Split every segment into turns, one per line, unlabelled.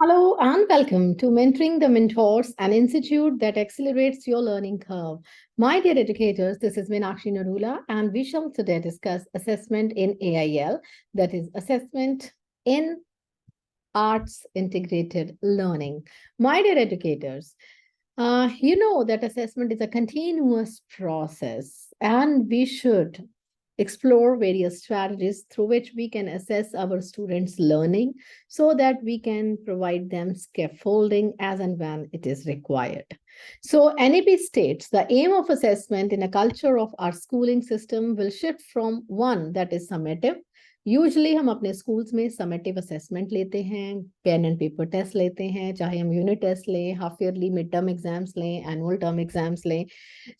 Hello and welcome to Mentoring the Mentors, an institute that accelerates your learning curve. My dear educators, this is Meenakshi Narula, and we shall today discuss assessment in AIL, that is, assessment in arts integrated learning. My dear educators, you know that assessment is a continuous process, and we should explore various strategies through which we can assess our students' learning so that we can provide them scaffolding as and when it is required. So, NEP states the aim of assessment in a culture of our schooling system will shift from one that is summative. Usually हम अपने schools में summative assessment लेते हैं, pen and paper test लेते हैं, चाहे हम unit test लें, half yearly mid term exams लें, एनुअल टर्म एग्जाम्स लें.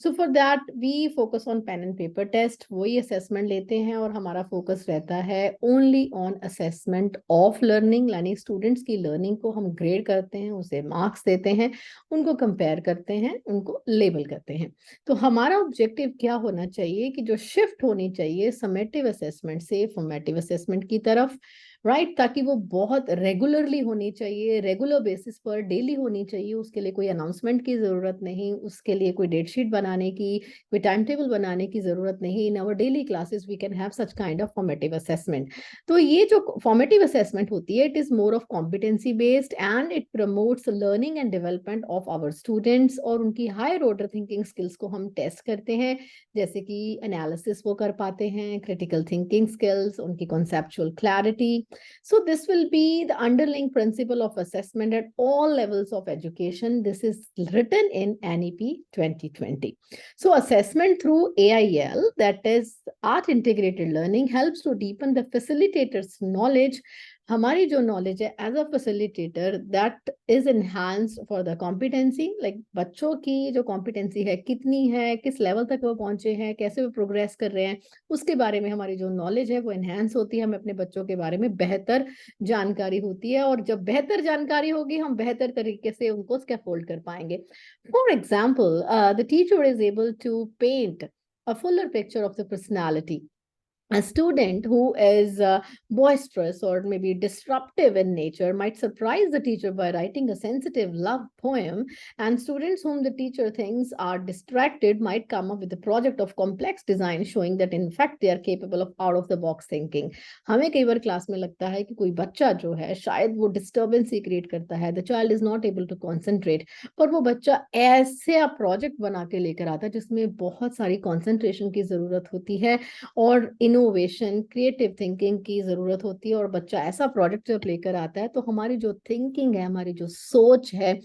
So for that we focus on pen and paper test, वही असेसमेंट लेते हैं और हमारा फोकस रहता है only on assessment of learning, यानी स्टूडेंट्स की लर्निंग को हम ग्रेड करते हैं, उसे मार्क्स देते हैं, उनको कंपेयर करते हैं, उनको लेबल करते हैं. तो हमारा ऑब्जेक्टिव क्या होना चाहिए कि जो शिफ्ट होनी चाहिए समेटिव असेसमेंट से फॉर्मेटिव असेसमेंट की तरफ, राइट, ताकि वो बहुत रेगुलरली होनी चाहिए, रेगुलर बेसिस पर डेली होनी चाहिए. उसके लिए कोई अनाउंसमेंट की जरूरत नहीं, उसके लिए कोई डेट शीट बनाने की, कोई टाइम टेबल बनाने की जरूरत नहीं. In our daily classes we can have such kind of formative assessment. तो ये जो फॉर्मेटिव असेसमेंट होती है, it is more of competency based and it promotes learning and development of our students, और उनकी हायर ऑर्डर थिंकिंग स्किल्स को हम test करते हैं, जैसे कि एनालिसिस वो कर पाते हैं, क्रिटिकल थिंकिंग स्किल्स, उनकी conceptual clarity. So this will be the underlying principle of assessment at all levels of education. This is written in NEP 2020. So assessment through AIL, that is Art Integrated Learning, helps to deepen the facilitator's knowledge. हमारी जो knowledge है as a facilitator, that is enhanced for the competency, like बच्चों की जो competency है कितनी है, किस लेवल तक वो पहुंचे हैं, कैसे वो प्रोग्रेस कर रहे हैं, उसके बारे में हमारी जो नॉलेज है वो एनहांस होती है. हमें अपने बच्चों के बारे में बेहतर जानकारी होती है, और जब बेहतर जानकारी होगी हम बेहतर तरीके से उनको स्कैफोल्ड कर पाएंगे. For example, the teacher is able to paint a fuller picture of the personality. A student who is boisterous or maybe disruptive in nature might surprise the teacher by writing a sensitive love poem, and students whom the teacher thinks are distracted might come up with a project of complex design showing that in fact they are capable of out of the box thinking. हमें कई बार class में लगता है कि कोई बच्चा जो है शायद वो डिस्टर्बेंस ही क्रिएट करता है, the child is not able to concentrate, पर वो बच्चा ऐसे प्रोजेक्ट बना के लेकर आता है जिसमें बहुत सारी कॉन्सेंट्रेशन की जरूरत होती है और इनोवेशन, क्रिएटिव थिंकिंग की जरूरत होती है. और बच्चा ऐसा प्रोजेक्ट जब लेकर आता है तो हमारी जो थिंकिंग है, हमारी जो सोच है,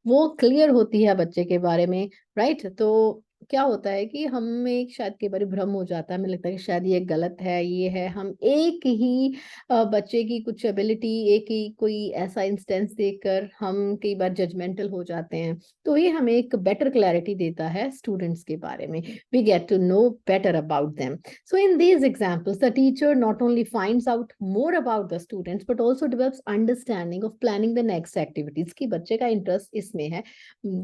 वो क्लियर होती है बच्चे के बारे में, राइट. तो क्या होता है कि हमें शायद कई बार भ्रम हो जाता है, हमें लगता है कि शायद ये गलत है, ये है. हम एक ही बच्चे की कुछ एबिलिटी, एक ही कोई ऐसा इंस्टेंस देखकर हम कई बार जजमेंटल हो जाते हैं. तो ये हमें एक बेटर क्लैरिटी देता है स्टूडेंट्स के बारे में. We get to know better about them. So in these examples, the teacher not only finds out more about the students, but also develops understanding of planning the next activities. कि बच्चे का interest इसमें है,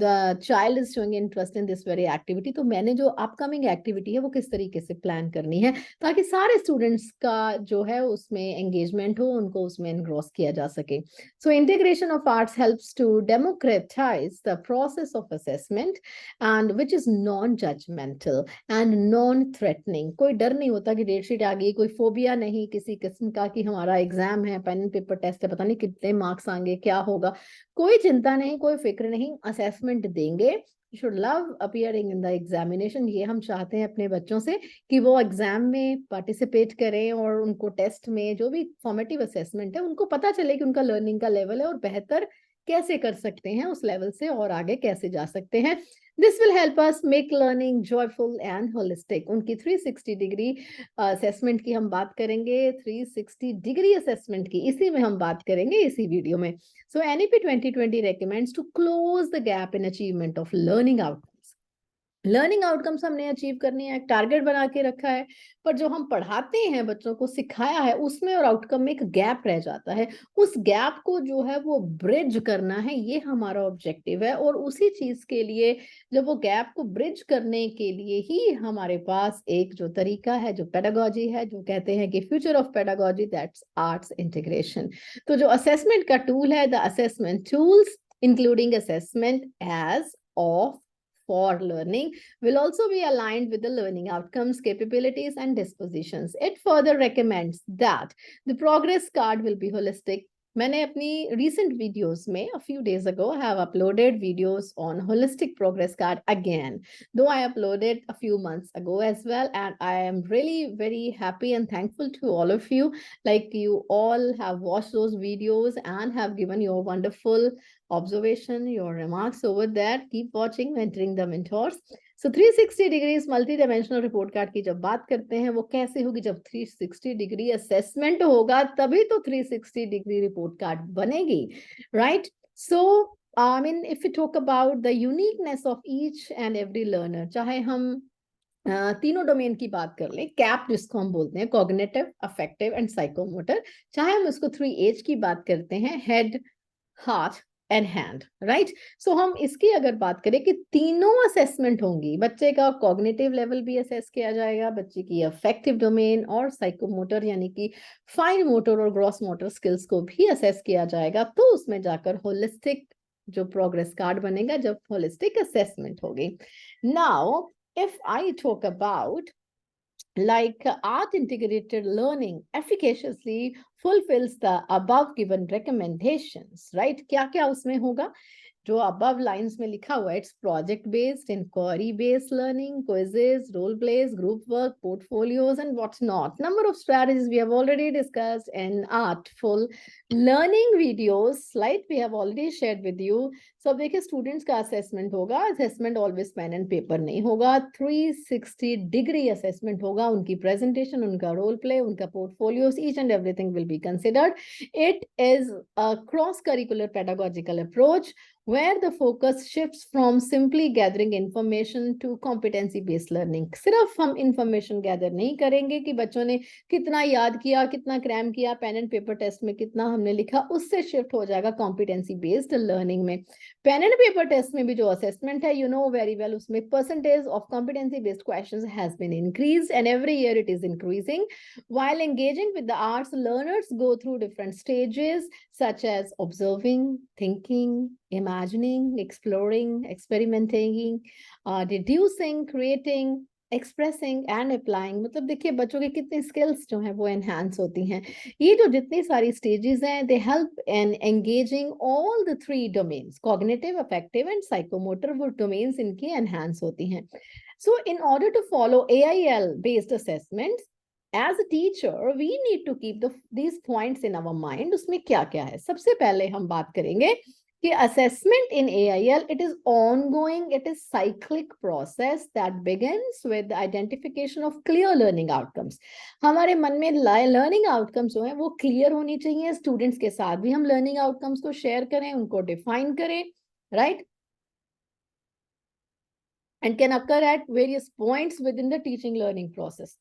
the child is showing interest in this very activity, तो मैंने जो upcoming activity है वो किस तरीके से प्लान करनी है ताकि सारे स्टूडेंट्स का जो है उसमें एंगेजमेंट हो, उनको उसमें एनग्रॉस किया जा सके. So integration of arts helps to democratize the process of assessment, and which is non-judgmental and non-threatening. कोई डर नहीं होता कि डेट शीट आ गई, कोई फोबिया नहीं किसी किस्म का कि हमारा एग्जाम है, पेन पेपर टेस्ट है, पता नहीं कितने मार्क्स आएंगे, क्या होगा. कोई चिंता नहीं, कोई फिक्र नहीं, असेसमेंट देंगे. Should love appearing in the examination. ये हम चाहते हैं अपने बच्चों से कि वो एग्जाम में पार्टिसिपेट करें और उनको टेस्ट में जो भी फॉर्मेटिव असेसमेंट है उनको पता चले कि उनका लर्निंग का लेवल है और बेहतर कैसे कर सकते हैं उस लेवल से और आगे कैसे जा सकते हैं. This will help us make learning joyful and holistic. उनकी 360 डिग्री असेसमेंट की हम बात करेंगे, 360 डिग्री असेसमेंट की इसी में हम बात करेंगे इसी वीडियो में. सो NEP 2020 recommends to close the gap in achievement of learning outcomes. Learning outcomes हमने अचीव करनी है, टारगेट बना के रखा है, पर जो हम पढ़ाते हैं, बच्चों को सिखाया है, उसमें और आउटकम में एक गैप रह जाता है। उस गैप को जो है वो ब्रिज करना है, ये हमारा ऑब्जेक्टिव है। और उसी चीज के लिए, जब वो गैप को ब्रिज करने के लिए ही हमारे पास एक जो तरीका है, जो पेडागोजी है, जो कहते हैं कि future of pedagogy, that's arts integration. तो जो असेसमेंट का टूल है, the assessment tools including assessment as of for learning will also be aligned with the learning outcomes, capabilities, and dispositions. It further recommends that the progress card will be holistic. मैंने अपनी recent videos में a few days ago have uploaded videos on holistic progress card again, though I uploaded a few months ago as well, and I am really very happy and thankful to all of you. Like, you all have watched those videos and have given your wonderful observation, your remarks over there. Keep watching Mentoring the Mentors. So 360 degrees multi-dimensional report card की जब बात करते हैं, वो कैसे होगी? जब 360 degree assessment होगा तभी तो 360 डिग्री रिपोर्ट कार्ड बनेगी, right? So I mean, if we talk about the uniqueness of each and every learner, चाहे हम तीनों डोमेन की बात कर लें, कैप जिसको हम बोलते हैं, कॉग्निटिव, अफेक्टिव एंड साइकोमोटर, चाहे हम इसको 3H की बात करते हैं, head, heart and hand, right? So हम इसकी अगर बात करें कि तीनों असेसमेंट होंगी, बच्चे का कॉग्निटिव लेवल भी असेस किया जाएगा, बच्चे की अफेक्टिव डोमेन और साइकोमोटर यानी कि फाइन मोटर और ग्रॉस मोटर स्किल्स को भी असेस किया जाएगा, तो उसमें जाकर होलिस्टिक जो प्रोग्रेस कार्ड बनेगा, जब होलिस्टिक असेसमेंट होगी। Now if I talk about like art integrated learning efficaciously fulfills the above given recommendations, right? क्या क्या उसमें होगा? जो above lines में लिखा हुआ है, it's project based, inquiry based learning, quizzes, role plays, group work, portfolios, and what's not. Number of strategies we have already discussed in artful learning videos slide we have already shared with you. So देखिए, students का assessment होगा, assessment always pen and paper नहीं होगा, 360 degree assessment होगा, उनकी presentation, उनका role play, उनका portfolios, each and everything will be considered. It is a cross curricular pedagogical approach where the focus shifts from simply gathering information to competency based learning. सिर्फ हम information gather नहीं करेंगे कि बच्चों ने कितना याद किया, कितना क्रैम किया, पेन एंड पेपर टेस्ट में कितना हमने लिखा, उससे शिफ्ट हो जाएगा कॉम्पिटेंसी बेस्ड लर्निंग में. पेन एंड पेपर टेस्ट में भी जो असेसमेंट है, यू नो वेरी वेल, उसमें percentage of competency based questions has been increased and every year it is increasing. While engaging with the arts, learners go through different stages such as observing, thinking, imagining, exploring, experimenting, deducing, creating, expressing and applying. मतलब देखिए, बच्चों की कितनी skills जो है वो enhance होती हैं. ये जो जितनी सारी स्टेजेस हैं, they help in engaging all the three domains, cognitive, affective and psychomotor. वो डोमेन्स इनकी एनहांस होती हैं. So in order to follow AIL based assessments, as a teacher we need to keep these points in our mind. उसमें क्या क्या है? सबसे पहले हम बात करेंगे कि assessment in AIL, it is ongoing, it is cyclic process that begins with the identification of clear learning outcomes. हमारे मन में learning outcomes जो है वो clear होनी चाहिए. स्टूडेंट्स के साथ भी हम learning outcomes को share करें, उनको define करें, right? And can occur at various points within the teaching learning process.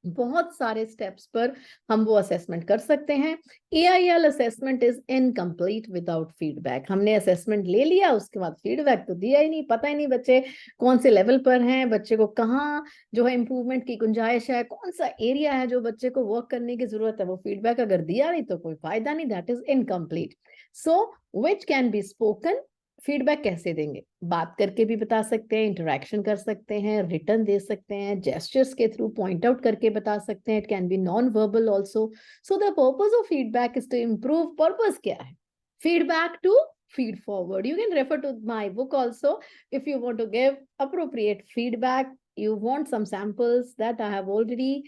बहुत सारे स्टेप्स पर हम वो असेसमेंट कर सकते हैं. AIL assessment is incomplete without feedback. हमने असेसमेंट ले लिया, उसके बाद फीडबैक तो दिया ही नहीं, पता ही नहीं बच्चे कौन से लेवल पर हैं, बच्चे को कहाँ जो है इम्प्रूवमेंट की गुंजाइश है, कौन सा एरिया है जो बच्चे को वर्क करने की जरूरत है. वो फीडबैक अगर दिया नहीं तो कोई फायदा नहीं, that is incomplete. So which can be spoken. Feedback कैसे देंगे? बात करके भी बता सकते हैं, इंटरेक्शन कर सकते हैं, रिटर्न दे सकते हैं, जेस्चर्स के थ्रू पॉइंट आउट करके बता सकते हैं. It can be non verbal also. So the purpose of feedback is to improve. Purpose क्या है? Feedback to feed forward. You can refer to my book also if you want to give appropriate feedback. You want some samples that I have already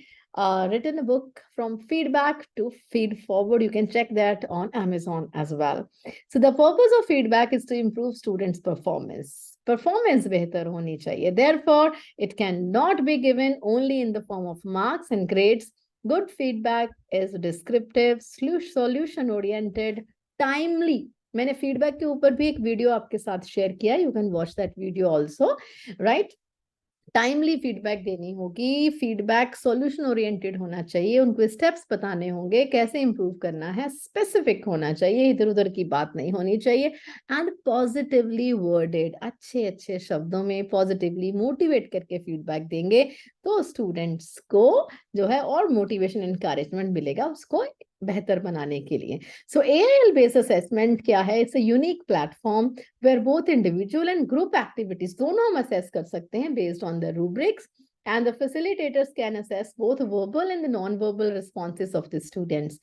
written a book from feedback to feed forward. You can check that on Amazon as well. So the purpose of feedback is to improve students' performance. Performance बेहतर होनी चाहिए. Therefore, it cannot be given only in the form of marks and grades. Good feedback is descriptive, solution-oriented, timely, मैंने feedback के ऊपर भी एक video आपके साथ शेयर किया, you can watch that video also, right. Timely feedback देनी होगी, फीडबैक सॉल्यूशन ओरिएंटेड होना चाहिए, उनको स्टेप्स बताने होंगे कैसे इंप्रूव करना है, स्पेसिफिक होना चाहिए, इधर उधर की बात नहीं होनी चाहिए, एंड पॉजिटिवली वर्डेड, अच्छे अच्छे शब्दों में पॉजिटिवली मोटिवेट करके फीडबैक देंगे तो स्टूडेंट्स को जो है और मोटिवेशन एनकरेजमेंट मिलेगा उसको बेहतर बनाने के लिए। सो AIL बेस्ड असेसमेंट क्या है? It's a unique platform where both individual and group activities दोनों हम assess कर सकते हैं based on the rubrics, and the facilitators can assess both verbal and the non-verbal responses of the students.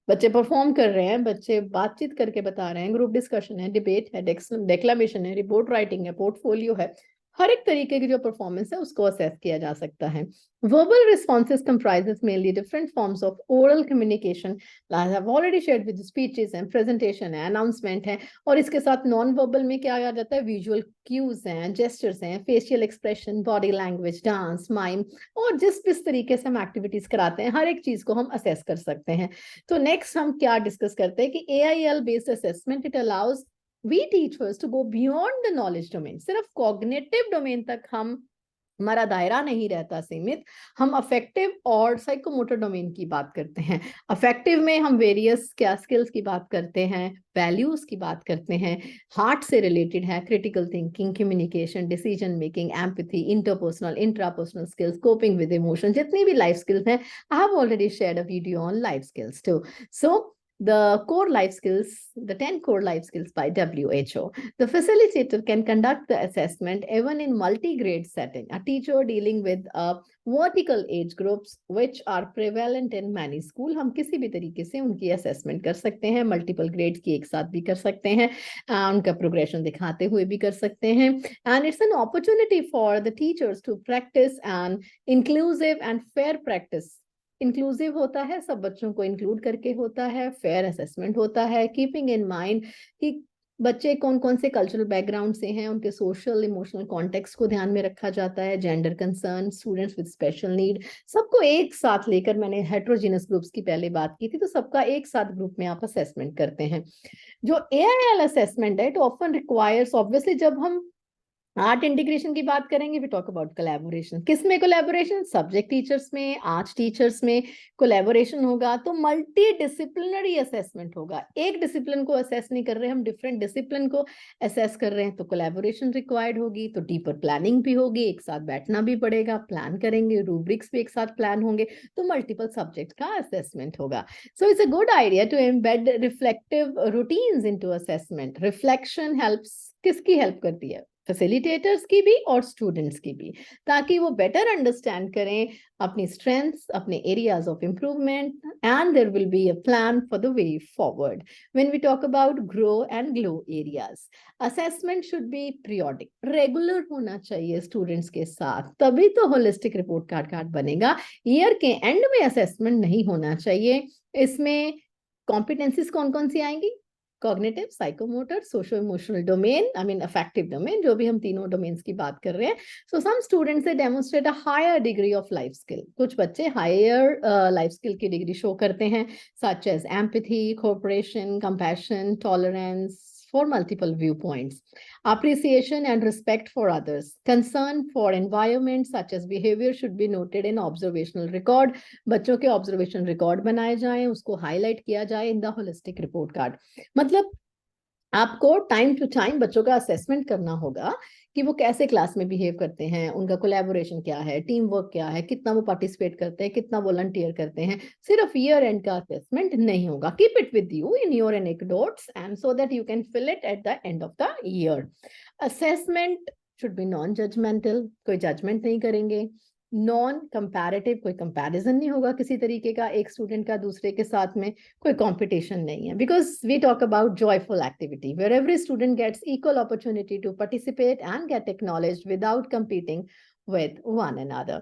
बच्चे perform कर रहे हैं, बच्चे बातचीत करके बता रहे हैं, ग्रुप डिस्कशन है, डिबेट है, डेक्लामेशन है, रिपोर्ट राइटिंग है, पोर्टफोलियो है, हर एक तरीके की जो परफॉर्मेंस है उसको असेस किया जा सकता है। verbal responses comprises mainly different forms of oral communication, I have already shared with speeches and presentation है, announcement है, और इसके साथ नॉन वर्बल में क्या आ जाता है? विजुअल क्यूज हैं, जेस्चर्स हैं, facial expression, body language, dance, mime, और जिस तरीके से हम एक्टिविटीज कराते हैं हर एक चीज को हम असेस कर सकते हैं। तो नेक्स्ट हम क्या डिस्कस करते हैं कि AIL based assessment it allows we teachers to go beyond the knowledge domain. सिर्फ कॉग्निटिव डोमेन तक हमारा दायरा नहीं रहता सीमित, हम अफेक्टिव और साइकोमोटर डोमेन की बात करते हैं। अफेक्टिव में हम वेरियस क्या स्किल्स की बात करते हैं, वैल्यूज की बात करते हैं, हार्ट से रिलेटेड है, critical thinking, communication, decision making, empathy, interpersonal, intrapersonal skills, coping with emotion, जितनी भी लाइफ स्किल्स हैं, I have already shared a video on life skills too. So the core life skills, the 10 core life skills by WHO. The facilitator can conduct the assessment even in multi-grade setting, a teacher dealing with vertical age groups which are prevalent in many school. हम किसी भी तरीके से उनकी assessment कर सकते हैं, multiple grades की एक साथ भी कर सकते हैं, उनका progression दिखाते हुए भी कर सकते हैं, and it's an opportunity for the teachers to practice an inclusive and fair practice. Inclusive होता है, सब बच्चों को इंक्लूड करके होता है, फेयर असेसमेंट होता है, कीपिंग इन माइंड कि बच्चे कौन कौन से कल्चरल बैकग्राउंड से हैं, उनके सोशल इमोशनल कॉन्टेक्स्ट को ध्यान में रखा जाता है, gender concern, students with special need, सबको एक साथ लेकर, मैंने हेट्रोजीनस ग्रुप्स की पहले बात की थी, तो सबका एक साथ ग्रुप में आप असेसमेंट करते हैं। जो AIL असेसमेंट है, इट ऑफन रिक्वायर्स, ऑब्वियसली जब हम आर्ट इंटीग्रेशन की बात करेंगे, वी टॉक अबाउट कोलैबोरेशन। किस में कोलैबोरेशन? सब्जेक्ट टीचर्स में, आर्ट टीचर्स में कोलैबोरेशन होगा, तो मल्टी डिसिप्लिनरी असेसमेंट होगा। एक डिसिप्लिन को असेस नहीं कर रहे, हम डिफरेंट डिसिप्लिन को असेस कर रहे हैं, तो कोलैबोरेशन रिक्वायर्ड होगी, तो डीपर प्लानिंग भी होगी, एक साथ बैठना भी पड़ेगा, प्लान करेंगे, रूब्रिक्स भी एक साथ प्लान होंगे, तो मल्टीपल सब्जेक्ट का असेसमेंट होगा। So it's a good idea to embed reflective routines into assessment. Reflection helps, किसकी हेल्प करती है? फैसिलिटेटर्स की भी और स्टूडेंट्स की भी, ताकि वो बेटर अंडरस्टैंड करें अपनी स्ट्रेंथ्स, अपने areas of improvement, and there will be a plan for the way forward. When we talk about grow and glow areas, assessment should be periodic, regular होना चाहिए स्टूडेंट्स के साथ, तभी तो होलिस्टिक रिपोर्ट कार्ड बनेगा। Year के end में assessment नहीं होना चाहिए। इसमें कॉम्पिटेंसीज कौन कौन सी आएंगी? Cognitive, psychomotor, socio emotional domain, I mean affective domain, जो भी हम तीनों डोमेन्स की बात कर रहे हैं। सो सम स्टूडेंट्स से demonstrate a higher degree of life skill, कुछ बच्चे हायर लाइफ स्किल की डिग्री शो करते हैं, such as empathy, cooperation, compassion, tolerance for multiple viewpoints, appreciation and respect for others, concern for environment such as behavior should be noted in observational record. बच्चों के observation record बनाए जाएं, उसको highlight किया जाए in the holistic report card. मतलब आपको time to time बच्चों का असेसमेंट करना होगा कि वो कैसे क्लास में बिहेव करते हैं, उनका कोलैबोरेशन क्या है, टीम वर्क क्या है, कितना वो पार्टिसिपेट करते हैं, कितना वॉलंटियर करते हैं। सिर्फ ईयर एंड का असेसमेंट नहीं होगा। Keep it with you in your anecdotes and so that you can fill it at the end of the year. Assessment should be non judgemental, कोई जजमेंट नहीं करेंगे। नॉन कंपैरेटिव, कोई comparison नहीं होगा किसी तरीके का एक स्टूडेंट का दूसरे के साथ में, कोई कंपटीशन नहीं है, because we talk about joyful activity where every student gets equal opportunity to participate and get acknowledged without competing with one another.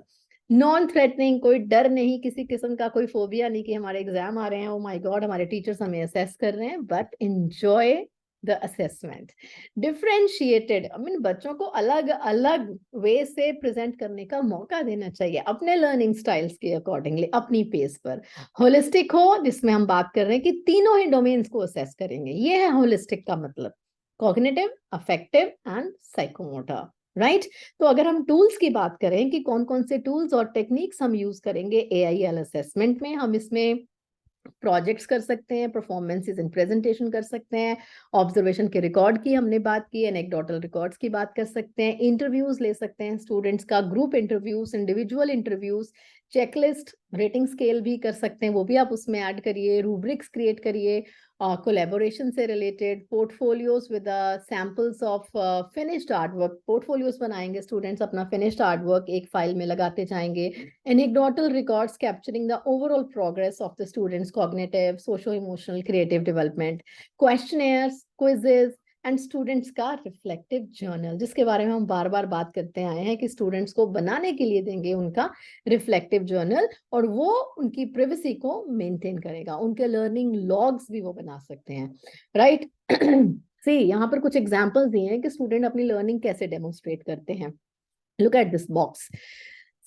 Non threatening, कोई डर नहीं किसी किस्म का, कोई फोबिया नहीं कि हमारे एग्जाम आ रहे हैं, ओ माय गॉड हमारे टीचर्स हमें असेस कर रहे हैं, but enjoy the assessment differentiated, I mean बच्चों को अलग अलग वे से प्रेजेंट करने का मौका देना चाहिए अपने लर्निंग स्टाइल्स के अकॉर्डिंगली, अपनी पेस पर। होलिस्टिक हो, जिसमें हम बात कर रहे हैं कि तीनों ही डोमेन्स को असेस करेंगे, ये है होलिस्टिक का मतलब, cognitive, affective and psychomotor, right. तो अगर हम टूल्स की बात करें कि कौन कौन से टूल्स और टेक्निक्स हम यूज करेंगे AIL असेसमेंट में, हम इसमें प्रोजेक्ट्स कर सकते हैं, परफॉर्मेंसेस इन प्रेजेंटेशन कर सकते हैं, ऑब्जर्वेशन के रिकॉर्ड की हमने बात की, एनेक्डोटल रिकॉर्ड्स की बात कर सकते हैं, इंटरव्यूज ले सकते हैं स्टूडेंट्स का, group interviews, individual interviews, checklist, rating scale भी कर सकते हैं, वो भी आप उसमें ऐड करिए, रूब्रिक्स क्रिएट करिए, कोलैबोरेशन से related, portfolios with samples of finished art work, portfolios बनाएंगे स्टूडेंट्स, अपना फिनिश्ड आर्ट वर्क एक फाइल में लगाते जाएंगे, anecdotal records capturing the overall progress of the students' cognitive, socio-emotional, creative development, questionnaires, quizzes, and students का reflective journal, जिसके बारे में हम बार बार बात करते आए हैं कि स्टूडेंट्स को बनाने के लिए देंगे उनका रिफ्लेक्टिव जर्नल, और वो उनकी प्राइवेसी को मेंटेन करेगा, उनके लर्निंग लॉग्स भी वो बना सकते हैं, राइट। सी यहाँ पर कुछ एग्जांपल्स दिए हैं कि स्टूडेंट अपनी लर्निंग कैसे डेमोन्स्ट्रेट करते हैं। Look at this box.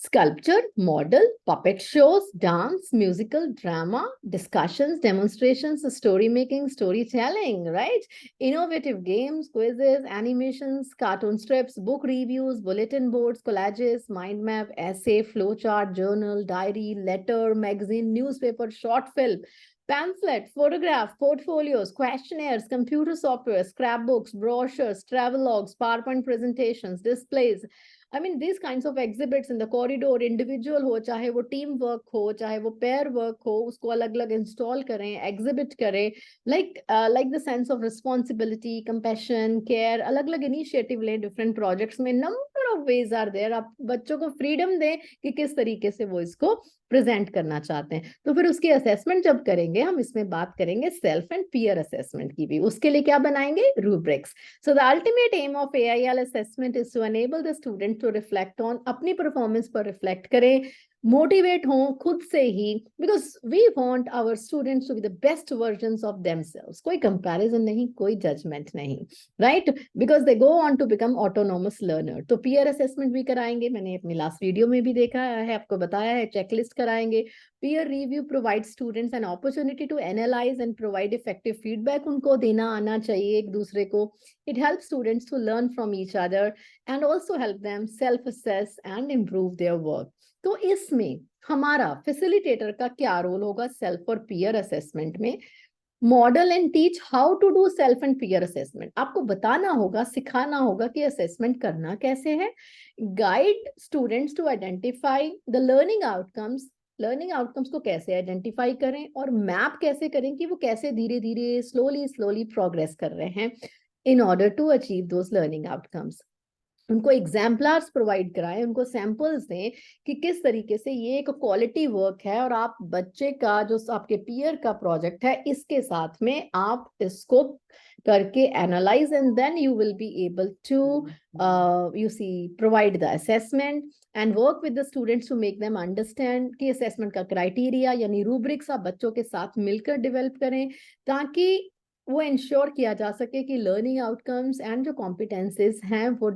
Sculpture, model, puppet shows, dance, musical, drama, discussions, demonstrations, story making, storytelling, right? Innovative games, quizzes, animations, cartoon strips, book reviews, bulletin boards, collages, mind map, essay, flowchart, journal, diary, letter, magazine, newspaper, short film, pamphlet, photograph, portfolios, questionnaires, computer software, scrapbooks, brochures, travelogues, PowerPoint presentations, displays. I mean, these kinds of exhibits in the corridor, individual हो, चाहे वो team work हो, चाहे वो pair work हो, उसको अलग अलग install करें, exhibit करें, like the sense of responsibility, compassion, care, अलग अलग initiative लें different projects में, number of ways are there। आप बच्चों को freedom दें कि किस तरीके से वो इसको प्रेजेंट करना चाहते हैं। तो फिर उसकी असेसमेंट जब करेंगे, हम इसमें बात करेंगे सेल्फ एंड पीयर असेसमेंट की भी, उसके लिए क्या बनाएंगे, rubrics. So the ultimate aim of AIL assessment is to enable the student to reflect on, अपनी परफॉर्मेंस पर रिफ्लेक्ट करें, मोटिवेट हों खुद से ही, because we want our students to be the best versions of themselves, कोई comparison नहीं, कोई जजमेंट नहीं, right, because they go on to become autonomous learner. तो पीयर असेसमेंट भी कराएंगे, मैंने अपनी लास्ट वीडियो में भी देखा है, आपको बताया है, चेकलिस्ट कराएंगे। Peer review provides students an opportunity to analyze and provide effective feedback, उनको देना आना चाहिए एक दूसरे को। It helps students to learn from each other and also help them self-assess and improve their work. तो इसमें हमारा फैसिलिटेटर का क्या रोल होगा सेल्फ और पीयर असेसमेंट में? Model and teach how to do self and peer assessment, आपको बताना होगा, सिखाना होगा कि असेसमेंट करना कैसे है। Guide students to identify the learning outcomes को कैसे आइडेंटिफाई करें और मैप कैसे करें कि वो कैसे धीरे धीरे स्लोली प्रोग्रेस कर रहे हैं in order to achieve those learning outcomes. उनको एग्जाम्पलर्स प्रोवाइड कराएं, उनको सैंपल्स दें कि किस तरीके से ये एक क्वालिटी वर्क है और आप बच्चे का जो आपके पीयर का प्रोजेक्ट है इसके साथ में आप इसको करके analyse and then you will be able to you see provide the assessment and work with the students to make them understand कि असेसमेंट का क्राइटेरिया यानी रूब्रिक्स आप बच्चों के साथ मिलकर डेवलप करें ताकि वो इंश्योर किया जा सके कि लर्निंग आउटकम्स एंड जो कॉम्पिटेंसेस हैं वो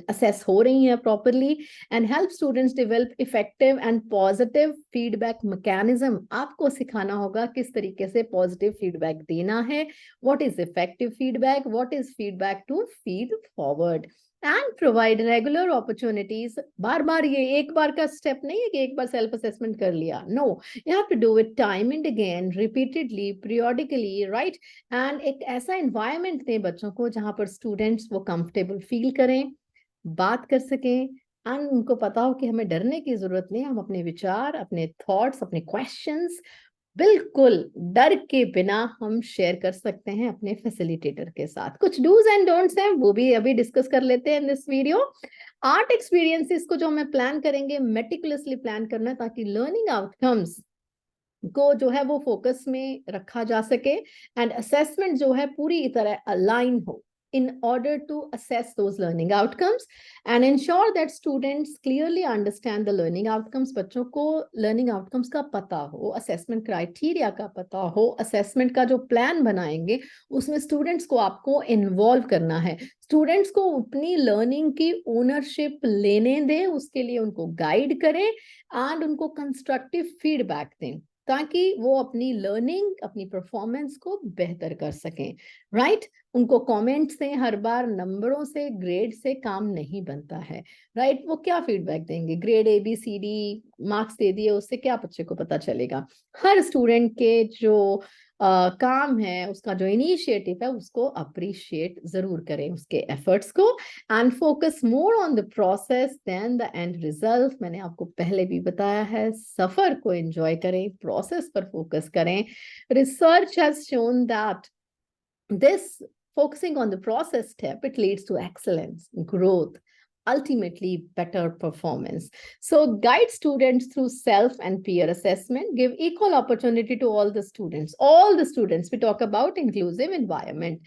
असेस हो रही हैं properly, and help students develop effective and positive feedback mechanism. आपको सिखाना होगा किस तरीके से पॉजिटिव फीडबैक देना है, what is effective feedback, what is feedback to feed forward, and provide regular opportunities. बार बार ये एक बार का स्टेप नहीं है कि एक बार सेल्फ असेसमेंट कर लिया, no, you have to do it time and again, repeatedly, periodically, right. And एक ऐसा एनवायरनमेंट दें बच्चों को जहां पर स्टूडेंट्स वो कंफर्टेबल फील करें, बात कर सकें, एंड उनको पता हो कि हमें डरने की जरूरत नहीं, हम अपने विचार, अपने थॉट्स, अपने क्वेश्चंस बिल्कुल डर के बिना हम शेयर कर सकते हैं अपने फैसिलिटेटर के साथ। कुछ डूज एंड डोंट्स हैं वो भी अभी डिस्कस कर लेते हैं in this video. Art experiences को जो हमें प्लान करेंगे, मेटिकुलसली प्लान करना ताकि लर्निंग आउटकम्स को जो है वो फोकस में रखा जा सके एंड असेसमेंट जो है पूरी तरह अलाइन हो, in order to assess those learning outcomes and ensure that students clearly understand the learning outcomes. बच्चों को learning outcomes का पता हो, assessment criteria का पता हो, assessment का जो plan बनाएंगे उसमें students को आपको involve करना है, students को अपनी learning की ownership लेने दें, उसके लिए उनको guide करें and उनको constructive feedback दें ताकि वो अपनी लर्निंग, अपनी परफॉर्मेंस को बेहतर कर सकें, राइट? उनको कमेंट्स से, हर बार नंबरों से, ग्रेड से काम नहीं बनता है, राइट? वो क्या फीडबैक देंगे? ग्रेड ABCD मार्क्स दे दिए, उससे क्या बच्चे को पता चलेगा? हर स्टूडेंट के जो काम है, उसका जो इनिशिएटिव है, उसको अप्रिशिएट जरूर करें उसके एफर्ट्स को and focus more on the process then the end result. मैंने आपको पहले भी बताया है, सफर को एंजॉय करें, प्रोसेस पर फोकस करें। Research has shown that this focusing on the process step, it leads to excellence, growth, ultimately better performance. So guide students through self and peer assessment, give equal opportunity to all the students. All the students, we talk about inclusive environment.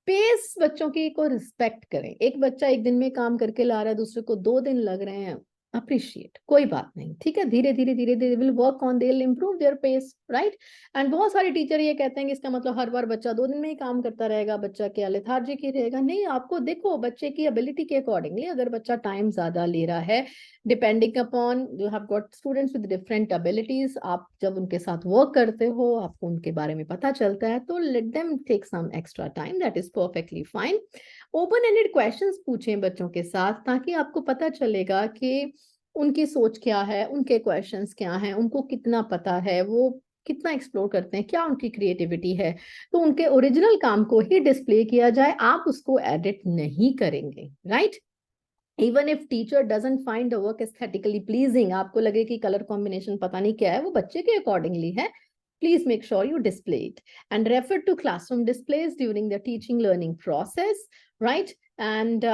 Pace बच्चों की को respect करें। एक बच्चा एक दिन में काम करके ला रहा है, दूसरे को 2 दिन लग रहे हैं, अप्रिशिएट, कोई बात नहीं, ठीक है, धीरे धीरे धीरे धीरे will work on, they will improve their pace, right? And बहुत सारे टीचर ये कहते हैं कि इसका मतलब हर बार बच्चा 2 दिन में ही काम करता रहेगा, बच्चा क्या लेथार्जिक ही रहेगा। नहीं, आपको देखो बच्चे की एबिलिटी के अकॉर्डिंगली, अगर बच्चा टाइम ज्यादा ले रहा है, depending upon, you have got students with different abilities, आप जब उनके साथ वर्क करते हो, आपको उनके बारे में पता चलता है, तो let them take some extra time, that is perfectly fine. Open ended questions पूछें बच्चों के साथ, ताकि आपको पता चलेगा कि उनकी सोच क्या है, उनके क्वेश्चंस क्या हैं, उनको कितना पता है, वो कितना एक्सप्लोर करते हैं, क्या उनकी क्रिएटिविटी है। तो उनके ओरिजिनल काम को ही डिस्प्ले किया जाए, आप उसको एडिट नहीं करेंगे, right? Even if teacher doesn't find the work aesthetically pleasing, आपको लगे कि कलर कॉम्बिनेशन पता नहीं क्या है, वो बच्चे के अकॉर्डिंगली है, please make sure you display it and refer to classroom displays during the teaching learning process, right? And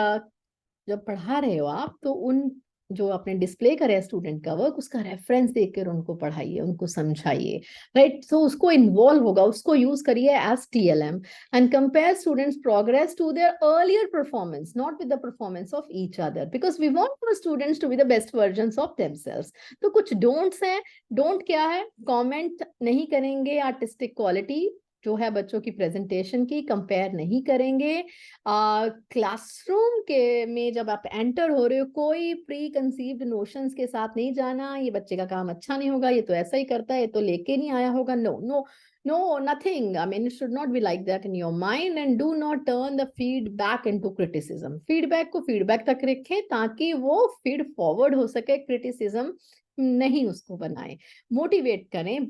जब पढ़ा रहे हो आप, तो उन जो आपने डिस्प्ले करे स्टूडेंट का वर्क, उसका रेफरेंस देकर उनको पढ़ाइए, उनको समझाइए, राइट? सो उसको इन्वॉल्व होगा, उसको यूज करिए as TLM and compare students progress to their earlier performance, not with the performance of each other, because we want our students to be the best versions of themselves. तो कुछ don'ts हैं। Don't क्या है? Comment नहीं करेंगे artistic quality जो है बच्चों की प्रेजेंटेशन की, कंपेयर नहीं करेंगे। क्लासरूम के में जब आप एंटर हो रहे हो, कोई प्री कंसीव्ड नोशंस के साथ नहीं जाना, ये बच्चे का काम अच्छा नहीं होगा, ये तो ऐसा ही करता है, ये तो लेके नहीं आया होगा। No no no, nothing. I mean, it should not be like that in your mind, and do not turn the feedback into criticism. Feedback को feedback तक रखें ताकि वो feed forward हो सके, criticism नहीं उसको बनाए। Motivate करें,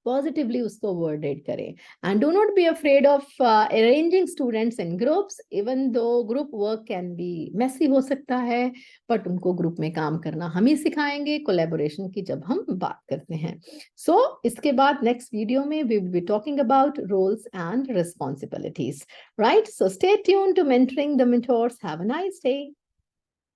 positively उसको worded करें, and do not be afraid of arranging students in groups, even though group work can be messy हो सकता है, but उनको ग्रुप में काम करना हम ही सिखाएंगे कोलैबोरेशन की जब हम बात करते हैं। So इसके बाद नेक्स्ट वीडियो में we will be talking about roles and responsibilities, right? So stay tuned to Mentoring the Mentors. Have a nice day.